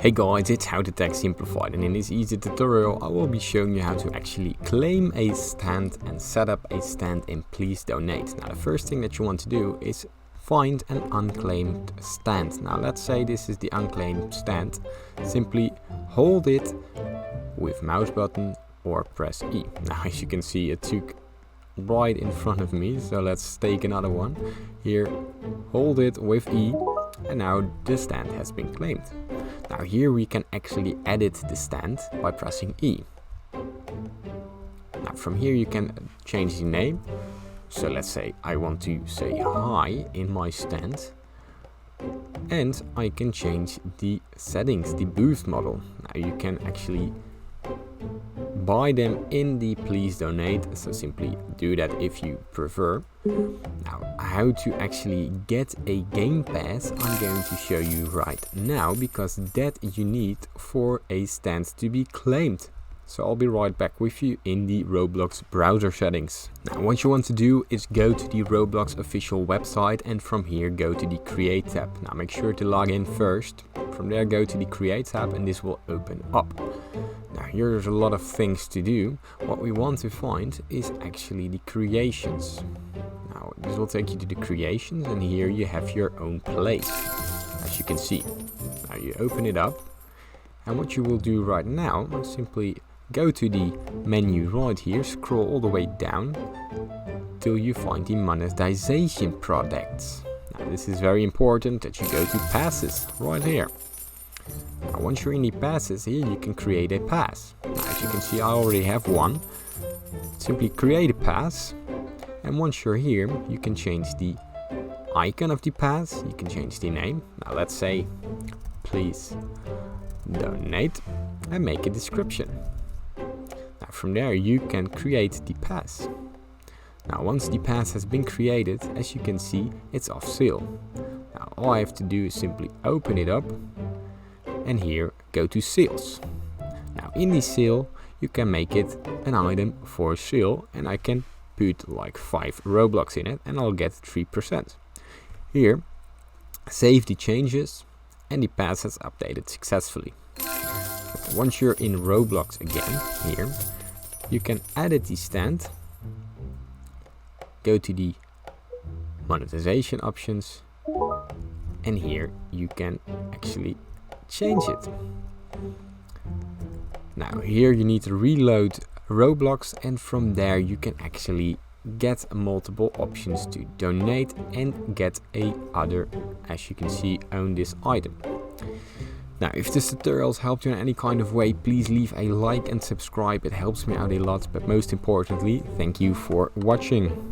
Hey guys, it's How to Tech Simplified, and in this easy tutorial I will be showing you how to actually claim a stand and set up a stand in Please Donate. Now the first thing that you want to do is find an unclaimed stand. Now let's say this is the unclaimed stand. Simply hold it with mouse button or press E. Now as you can see, it took right in front of me, so let's take another one. Here, hold it with E, and now the stand has been claimed. Now here we can actually edit the stand by pressing E. Now from here you can change the name. So let's say I want to say hi in my stand. And I can change the settings, the boost model. Now you can actually buy them in the Please Donate, so simply do that if you prefer. Now how to actually get a game pass I'm going to show you right now, because that you need for a stand to be claimed. So I'll be right back with you in the Roblox browser settings. Now what you want to do is go to the Roblox official website, and from here go to the Create tab. Now make sure to log in first. From there go to the Create tab and this will open up. Now here's a lot of things to do. What we want to find is actually the creations. Now this will take you to the creations, and here you have your own place, as you can see. Now you open it up, and what you will do right now is simply go to the menu right here, scroll all the way down till you find the monetization products. Now this is very important that you go to passes right here. Now once you're in the passes, here you can create a pass. Now as you can see, I already have one. Simply create a pass, and once you're here you can change the icon of the pass, you can change the name. Now let's say Please Donate, and make a description. Now from there you can create the pass. Now once the pass has been created, as you can see, it's off sale. Now all I have to do is simply open it up, and here go to sales. Now in the sale you can make it an item for sale, and I can put like 5 Roblox in it and I'll get 3%. Here save the changes, and the pass has updated successfully. Once you're in Roblox again, here you can edit the stand, go to the monetization options, and here you can actually change it. Now here you need to reload Roblox, and from there you can actually get multiple options to donate and get a other, as you can see, own this item. Now if this tutorial has helped you in any kind of way, please leave a like and subscribe. It helps me out a lot, but most importantly, thank you for watching.